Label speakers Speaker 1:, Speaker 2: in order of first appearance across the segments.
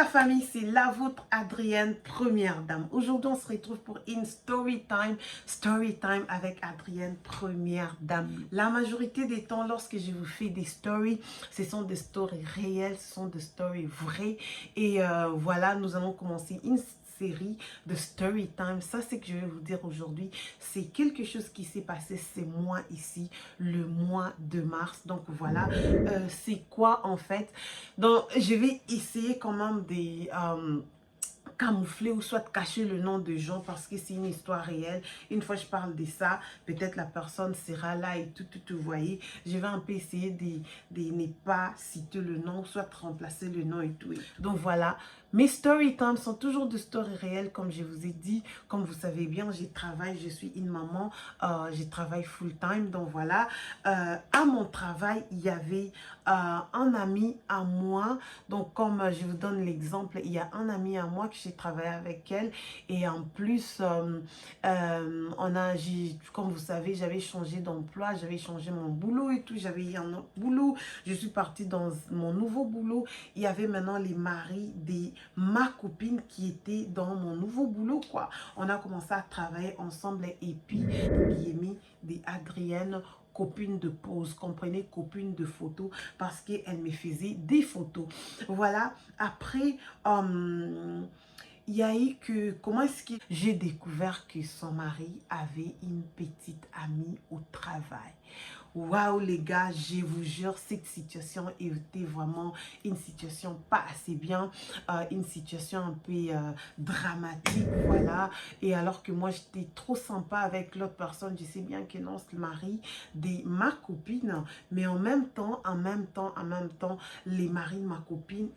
Speaker 1: la famille, c'est la vôtre Adrienne, première dame. Aujourd'hui, on se retrouve pour une story time avec Adrienne, première dame. La majorité des temps, lorsque je vous fais des stories, ce sont des stories réelles, ce sont des stories vraies. Et voilà, nous allons commencer une série de story time. Ça, c'est que je vais vous dire aujourd'hui, c'est quelque chose qui s'est passé ces mois ici, le mois de mars. Donc voilà, c'est quoi en fait? Donc je vais essayer quand même de camoufler ou soit cacher le nom de gens parce que c'est une histoire réelle. Une fois je parle de ça, peut-être la personne sera là et tout, vous voyez. Je vais un peu essayer de ne pas citer le nom, soit remplacer le nom et tout. Donc voilà, mes story times sont toujours de stories réelles comme je vous ai dit. Comme vous savez bien, je travaille, je suis une maman, je travaille full time. Donc voilà, à mon travail, il y avait un ami à moi. Donc comme je vous donne l'exemple, il y a un ami à moi que j'ai travaillé avec elle et en plus comme vous savez, j'avais changé d'emploi, j'avais changé mon boulot et tout, j'avais un autre boulot, je suis partie dans mon nouveau boulot. Il y avait maintenant les maris de ma copine qui étaient dans mon nouveau boulot quoi. On a commencé à travailler ensemble et puis Guillemette des Adrienne, copine de pause, comprenez, copine de photos, parce qu'elle me faisait des photos. Voilà, après, il y a eu que, comment est-ce que j'ai découvert que son mari avait une petite amie au travail. Waouh les gars, je vous jure, cette situation était vraiment une situation pas assez bien, une situation un peu dramatique, voilà. Et alors que moi, j'étais trop sympa avec l'autre personne, je sais bien que non, c'est le mari de ma copine, mais en même temps, les maris de ma copine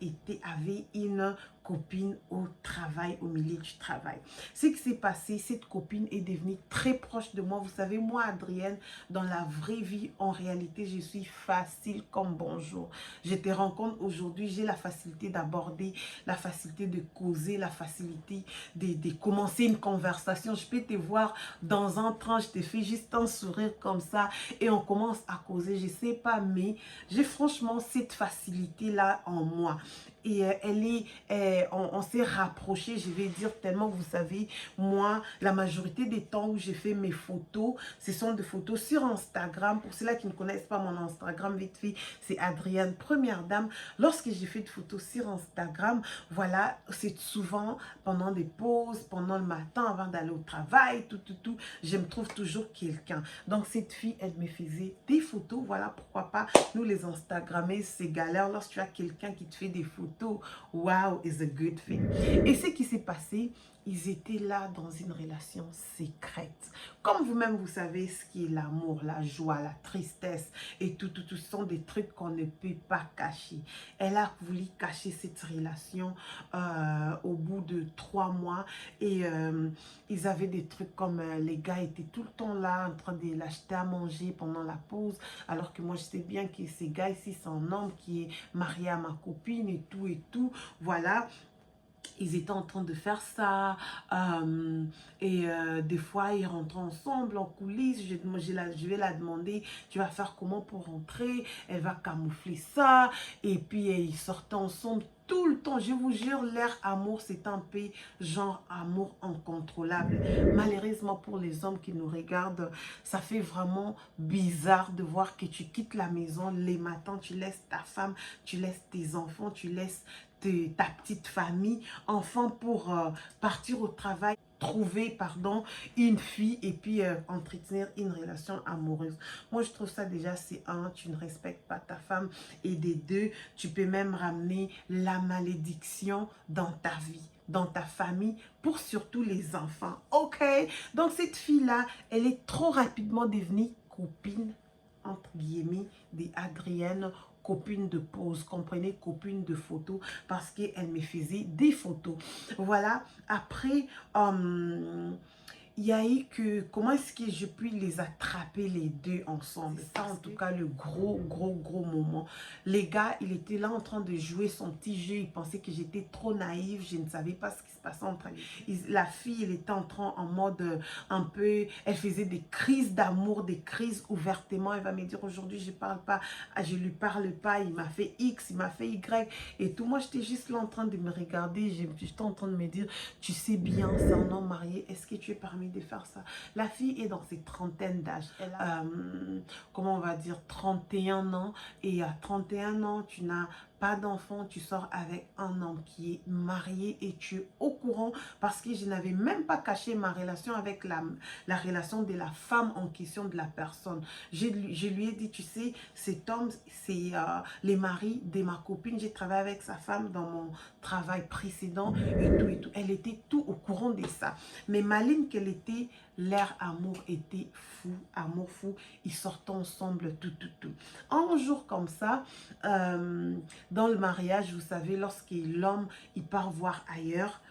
Speaker 1: avaient une copine au travail, au milieu du travail. Ce qui s'est passé, cette copine est devenue très proche de moi. Vous savez, moi, Adrienne, dans la vraie vie, en réalité, je suis facile comme bonjour. Je te rencontre aujourd'hui, j'ai la facilité d'aborder, la facilité de causer, la facilité de commencer une conversation. Je peux te voir dans un train, je te fais juste un sourire comme ça et on commence à causer. Je sais pas, mais j'ai franchement cette facilité-là en moi. Et on s'est rapprochés, je vais dire, tellement vous savez, moi, la majorité des temps où j'ai fait mes photos, ce sont des photos sur Instagram. Pour ceux-là qui ne connaissent pas mon Instagram, vite fait, c'est Adrienne, première dame. Lorsque j'ai fait des photos sur Instagram, voilà, c'est souvent pendant des pauses, pendant le matin, avant d'aller au travail, tout, je me trouve toujours quelqu'un. Donc, cette fille, elle me faisait des photos, voilà, pourquoi pas, nous les Instagrammés, c'est galère, lorsque tu as quelqu'un qui te fait des photos, wow, is a good thing. Et ce qui s'est passé, ils étaient là dans une relation secrète. Comme vous-même, vous savez ce qui est l'amour, la joie, la tristesse et tout, ce sont des trucs qu'on ne peut pas cacher. Elle a voulu cacher cette relation au bout de 3 mois et ils avaient des trucs comme les gars étaient tout le temps là en train de l'acheter à manger pendant la pause, alors que moi je sais bien que ces gars ici, c'est un homme qui est marié à ma copine et tout, voilà. Ils étaient en train de faire ça des fois ils rentrent ensemble en coulisses. Je vais la demander, tu vas faire comment pour rentrer? Elle va camoufler ça et puis ils sortent ensemble tout le temps. Je vous jure, leur amour c'est un peu genre amour incontrôlable. Malheureusement pour les hommes qui nous regardent, ça fait vraiment bizarre de voir que tu quittes la maison les matins, tu laisses ta femme, tu laisses tes enfants, tu laisses ta petite famille, enfant pour partir au travail, trouver, pardon, une fille et puis entretenir une relation amoureuse. Moi, je trouve ça déjà, c'est un, tu ne respectes pas ta femme et des deux, tu peux même ramener la malédiction dans ta vie, dans ta famille, pour surtout les enfants. Ok? Donc, cette fille-là, elle est trop rapidement devenue copine, entre guillemets, d'Adrienne, copine de pause, comprenez, copine de photos, parce qu'elle me faisait des photos. Voilà, après, il y a eu que, comment est-ce que je puis les attraper les deux ensemble? Ça, en tout cas, le gros moment. Les gars, il était là en train de jouer son petit jeu. Il pensait que j'étais trop naïve. Je ne savais pas ce qui se passait entre la fille, elle était en mode un peu, elle faisait des crises d'amour, des crises ouvertement. Elle va me dire aujourd'hui, je parle pas, je lui parle pas. Il m'a fait X, il m'a fait Y et tout. Moi, j'étais juste là en train de me regarder. J'étais en train de me dire, tu sais bien, c'est un homme marié. Est-ce que tu es permis de faire ça? La fille est dans ses trentaines d'âge. Elle a, comment on va dire, 31 ans. Et à 31 ans, tu n'as pas d'enfant, tu sors avec un homme qui est marié et tu es au courant parce que je n'avais même pas caché ma relation avec la relation de la femme en question de la personne. Je lui ai dit, tu sais, cet homme, c'est les maris de ma copine. J'ai travaillé avec sa femme dans mon travail précédent et tout et tout. Elle était tout au courant de ça. Mais maligne qu'elle était, leur amour était fou, amour fou. Ils sortaient ensemble, tout. Un jour comme ça, dans le mariage, vous savez, lorsque l'homme, il part voir ailleurs,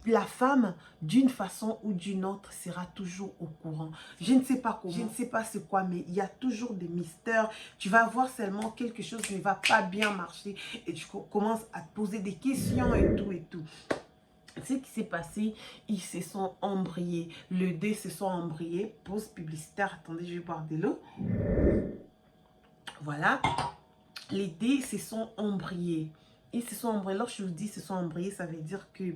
Speaker 1: la femme, d'une façon ou d'une autre, sera toujours au courant. Je ne sais pas comment, je ne sais pas c'est quoi, mais il y a toujours des mystères. Tu vas voir seulement quelque chose ne va pas bien marcher et tu commences à te poser des questions et tout. Ce qui s'est passé, ils se sont embrouillés. Les deux se sont embrouillés. Pause publicitaire. Attendez, je vais boire de l'eau. Voilà. Les deux se sont embrouillés. Ils se sont embrouillés. Lorsque je vous dis se sont embrouillés, ça veut dire que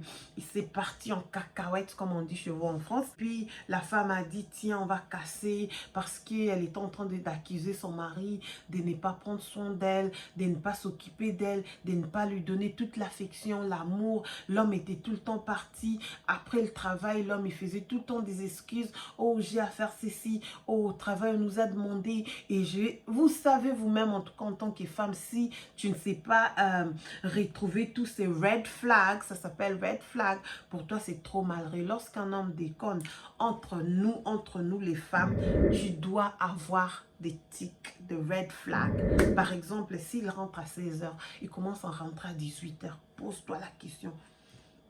Speaker 1: c'est parti en cacahuète, comme on dit chez vous en France. Puis la femme a dit, tiens, on va casser parce qu'elle était en train d'accuser son mari de ne pas prendre soin d'elle, de ne pas s'occuper d'elle, de ne pas lui donner toute l'affection, l'amour. L'homme était tout le temps parti. Après le travail, l'homme, il faisait tout le temps des excuses. Oh, j'ai à faire ceci. Oh, au travail, on nous a demandé. Et vous savez vous-même, en tout cas en tant que femme, si tu ne sais pas retrouver tous ces red flags, ça s'appelle red flag, pour toi c'est trop malgré. Lorsqu'un homme déconne entre nous les femmes, tu dois avoir des tics de red flag. Par exemple, s'il rentre à 16 h, il commence à rentrer à 18 h, pose-toi la question.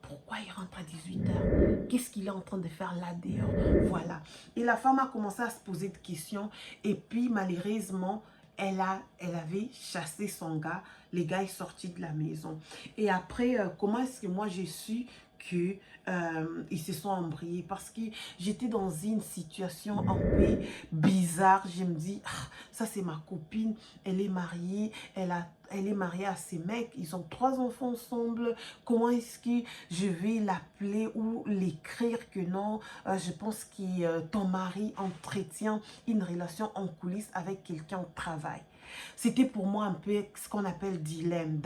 Speaker 1: Pourquoi il rentre à 18 h? Qu'est-ce qu'il est en train de faire là dehors? Voilà. Et la femme a commencé à se poser des questions. Et puis, malheureusement, elle avait chassé son gars. Les gars est sorti de la maison. Et après, comment est-ce que moi j'ai su que ils se sont embrouillés? Parce que j'étais dans une situation un peu bizarre. Je me dis, ah, ça c'est ma copine, elle est mariée, elle est mariée à ses mecs, ils ont 3 enfants ensemble. Comment est-ce que je vais l'appeler ou l'écrire que non, je pense que ton mari entretient une relation en coulisses avec quelqu'un au travail. C'était pour moi un peu ce qu'on appelle dilemme.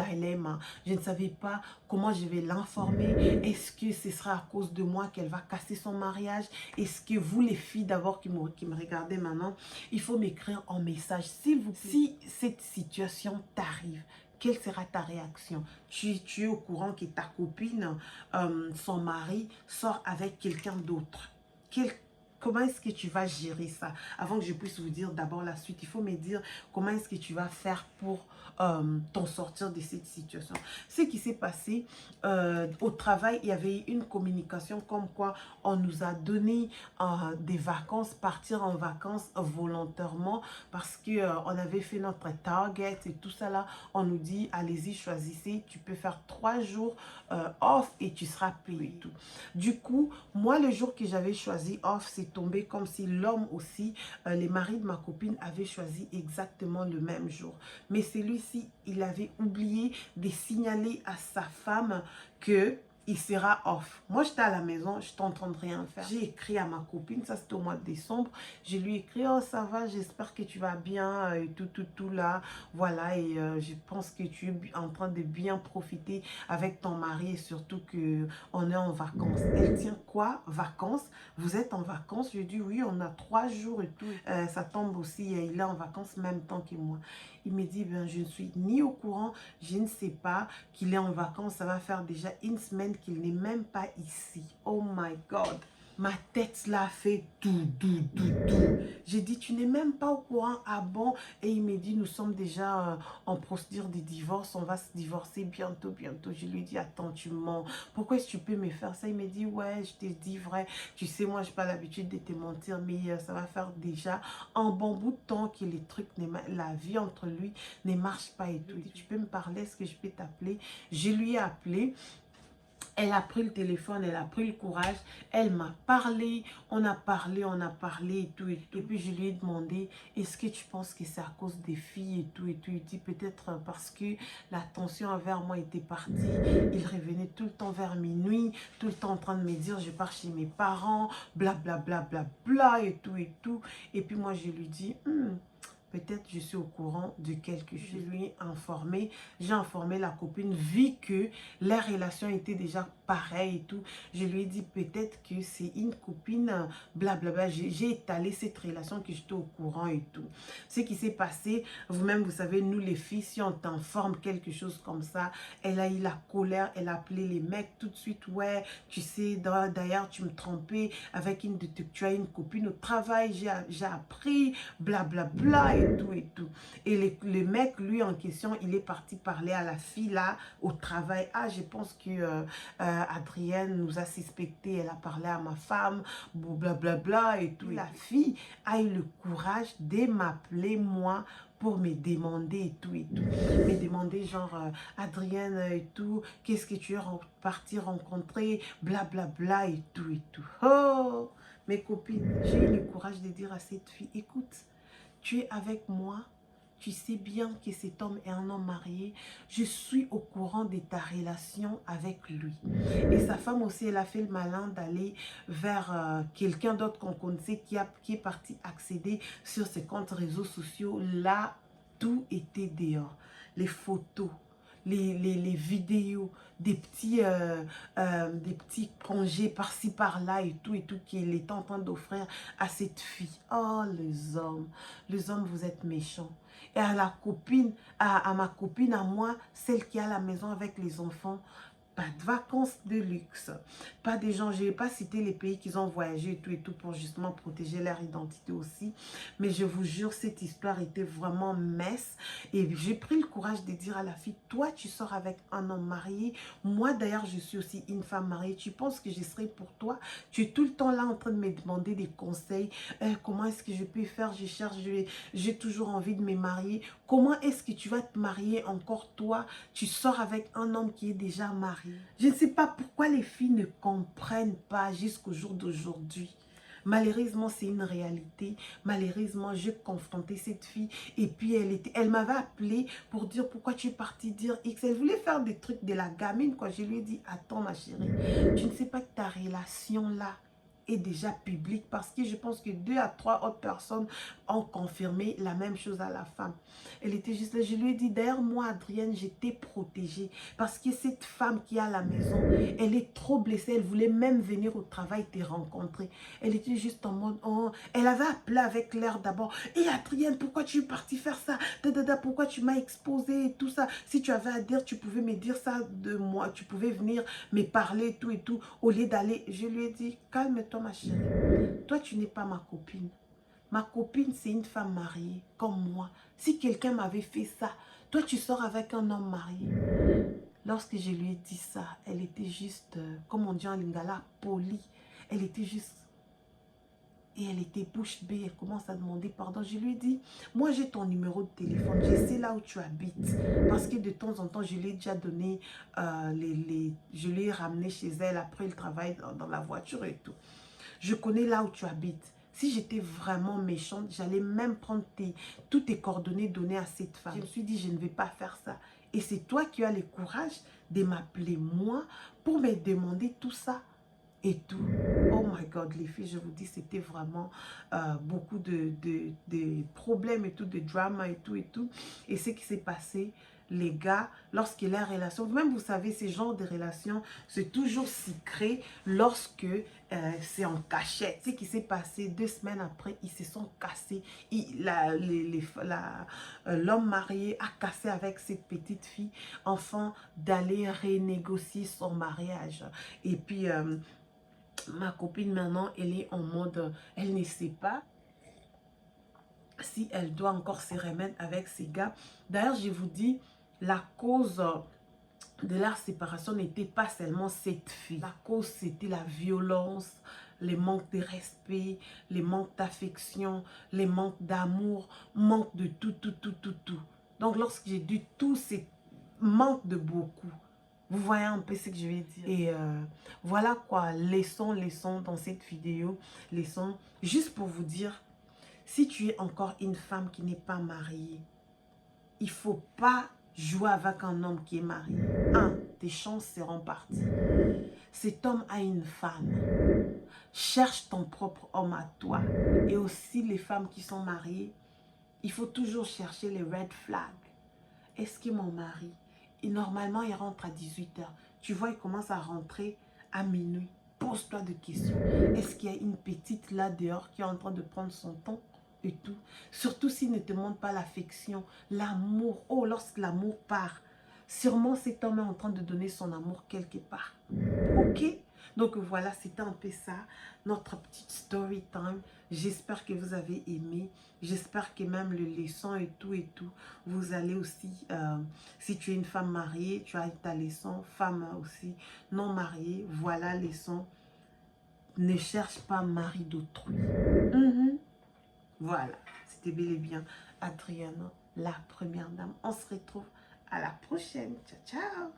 Speaker 1: Je ne savais pas comment je vais l'informer. Est-ce que ce sera à cause de moi qu'elle va casser son mariage? Est-ce que vous, les filles d'abord qui me regardez maintenant, il faut m'écrire en message, s'il vous plaît. Si cette situation t'arrive, quelle sera ta réaction? Tu es au courant que ta copine, son mari, sort avec quelqu'un d'autre. Comment est-ce que tu vas gérer ça? Avant que je puisse vous dire d'abord la suite, il faut me dire comment est-ce que tu vas faire pour t'en sortir de cette situation. Ce qui s'est passé au travail, il y avait une communication comme quoi on nous a donné des vacances, partir en vacances volontairement parce qu'on avait fait notre target et tout ça là. On nous dit, allez-y, choisissez, tu peux faire 3 jours off et tu seras payé tout. Du coup, moi, le jour que j'avais choisi off, c'est tombé comme si l'homme aussi, les maris de ma copine avaient choisi exactement le même jour. Mais celui-ci, il avait oublié de signaler à sa femme que il sera off. Moi, j'étais à la maison, je n'étais en train de rien faire. J'ai écrit à ma copine, ça c'était au mois de décembre. Je lui ai écrit, oh ça va, j'espère que tu vas bien, et tout là. Voilà, et je pense que tu es en train de bien profiter avec ton mari et surtout qu'on est en vacances. Elle tient quoi? Vacances? Vous êtes en vacances? Je dis oui, on a 3 jours et tout. Ça tombe aussi, il est en vacances même temps que moi. Il me dit, ben, je ne suis ni au courant, je ne sais pas qu'il est en vacances. Ça va faire déjà 1 semaine qu'il n'est même pas ici. Oh my God. Ma tête l'a fait tout. J'ai dit, tu n'es même pas au courant, ah bon? Et il m'a dit, nous sommes déjà en procédure de divorce, on va se divorcer bientôt. Je lui ai dit, attends, tu mens. Pourquoi est-ce que tu peux me faire ça? Il m'a dit, ouais, je t'ai dit vrai. Tu sais, moi, je n'ai pas l'habitude de te mentir, mais ça va faire déjà un bon bout de temps que les trucs, la vie entre lui ne marche pas et tout. Il dit, tu peux me parler, est-ce que je peux t'appeler? Je lui ai appelé. Elle a pris le téléphone, elle a pris le courage, elle m'a parlé, on a parlé et tout. Et puis je lui ai demandé, est-ce que tu penses que c'est à cause des filles et tout. Il dit peut-être parce que la tension envers moi était partie. Il revenait tout le temps vers minuit, tout le temps en train de me dire, je pars chez mes parents, bla et tout. Et puis moi je lui dis, peut-être je suis au courant de quelque chose. Je lui ai informé, j'ai informé la copine, vu que la relation était déjà pareille et tout. Je lui ai dit peut-être que c'est une copine, blablabla. J'ai étalé cette relation que j'étais au courant et tout. Ce qui s'est passé, vous-même, vous savez, nous les filles, si on t'informe quelque chose comme ça, elle a eu la colère, elle a appelé les mecs tout de suite. Ouais, tu sais, d'ailleurs, tu me trompais avec une de tes, tu as une copine au travail, j'ai appris, blablabla et tout et tout. Et le mec, lui, en question, il est parti parler à la fille là, au travail. Ah, je pense que Adrienne nous a suspecté, elle a parlé à ma femme, blablabla et tout. La fille a eu le courage de m'appeler moi pour me demander et tout. Me demander genre, Adrienne et tout, qu'est-ce que tu es parti rencontrer, blablabla et tout. Oh, mes copines, j'ai eu le courage de dire à cette fille, écoute, tu es avec moi, tu sais bien que cet homme est un homme marié, je suis au courant de ta relation avec lui. Et sa femme aussi, elle a fait le malin d'aller vers quelqu'un d'autre qu'on connaissait qui est parti accéder sur ses comptes réseaux sociaux. Là, tout était dehors. Les photos, les vidéos, des petits congés par-ci par-là et tout qu'il est en train d'offrir à cette fille. Oh, les hommes, vous êtes méchants. Et à la copine, à ma copine, à moi, celle qui est à la maison avec les enfants, pas de vacances de luxe, pas des gens, je n'ai pas cité les pays qu'ils ont voyagé et tout pour justement protéger leur identité aussi, mais je vous jure, cette histoire était vraiment messe et j'ai pris le courage de dire à la fille, toi tu sors avec un homme marié, moi d'ailleurs je suis aussi une femme mariée, tu penses que je serai pour toi, tu es tout le temps là en train de me demander des conseils, comment est-ce que je peux faire, je cherche, j'ai toujours envie de me marier, comment est-ce que tu vas te marier encore toi, tu sors avec un homme qui est déjà marié. Je ne sais pas pourquoi les filles ne comprennent pas jusqu'au jour d'aujourd'hui. Malheureusement, c'est une réalité. Malheureusement, j'ai confronté cette fille et puis elle m'avait appelé pour dire pourquoi tu es partie dire X. Elle voulait faire des trucs de la gamine, quoi. Je lui ai dit, attends ma chérie, tu ne sais pas que ta relation là est déjà publique parce que je pense que 2 à 3 autres personnes ont confirmé la même chose à la femme. Elle était juste là. Je lui ai dit, d'ailleurs, moi, Adrienne, j'étais protégée parce que cette femme qui est à la maison, elle est trop blessée. Elle voulait même venir au travail te rencontrer. Elle était juste en mode, oh, elle avait appelé avec l'air d'abord. Et Adrienne, pourquoi tu es partie faire ça? Pourquoi tu m'as exposé et tout ça? Si tu avais à dire, tu pouvais me dire ça de moi. Tu pouvais venir me parler et tout. Au lieu d'aller, je lui ai dit, calme-toi ma chérie. Toi, tu n'es pas ma copine. Ma copine, c'est une femme mariée, comme moi. Si quelqu'un m'avait fait ça, toi, tu sors avec un homme marié. Lorsque je lui ai dit ça, elle était juste, comme on dit en lingala, polie. Elle était juste... Et elle était bouche bée, elle commence à demander pardon. Je lui ai dit, moi j'ai ton numéro de téléphone, je sais là où tu habites. Parce que de temps en temps, je lui ai déjà donné, je l'ai ramené chez elle après le travail dans la voiture et tout. Je connais là où tu habites. Si j'étais vraiment méchante, j'allais même prendre toutes tes coordonnées données à cette femme. Je me suis dit, je ne vais pas faire ça. Et c'est toi qui as le courage de m'appeler moi pour me demander tout ça et tout. Oh my God, les filles, je vous dis, c'était vraiment beaucoup de problèmes et tout, de drama et tout. Et ce qui s'est passé, les gars, lorsqu'il y a une relation, même vous savez, ces genres de relations, c'est toujours secret lorsque c'est en cachette. Ce qui s'est passé 2 semaines après, ils se sont cassés. L'homme marié a cassé avec cette petite fille, afin d'aller renégocier son mariage. Et puis... Ma copine maintenant, elle est en mode, elle ne sait pas si elle doit encore se remettre avec ces gars. D'ailleurs, je vous dis, la cause de leur séparation n'était pas seulement cette fille. La cause, c'était la violence, les manques de respect, les manques d'affection, les manques d'amour, manque de tout, tout, tout, tout, tout. Donc, lorsque j'ai dit tout, c'est manque de beaucoup. Vous voyez un peu ce que je vais dire. Et voilà quoi, leçon dans cette vidéo. Leçon, juste pour vous dire, si tu es encore une femme qui n'est pas mariée, il ne faut pas jouer avec un homme qui est marié. Tes chances seront parties. Cet homme a une femme. Cherche ton propre homme à toi. Et aussi les femmes qui sont mariées, il faut toujours chercher les red flags. Est-ce que mon mari, et normalement il rentre à 18 h. Tu vois, il commence à rentrer à minuit. Pose-toi des questions. Est-ce qu'il y a une petite là dehors qui est en train de prendre son temps et tout? Surtout s'il ne te montre pas l'affection, l'amour. Oh, lorsque l'amour part, sûrement cet homme est en train de donner son amour quelque part. Ok? Donc voilà, c'était un peu ça, notre petite story time. J'espère que vous avez aimé. J'espère que même le leçon et tout, vous allez aussi, si tu es une femme mariée, tu as ta leçon, femme aussi non mariée, voilà leçon. Ne cherche pas mari d'autrui. Voilà, c'était bel et bien Adriana, la première dame. On se retrouve à la prochaine. Ciao, ciao.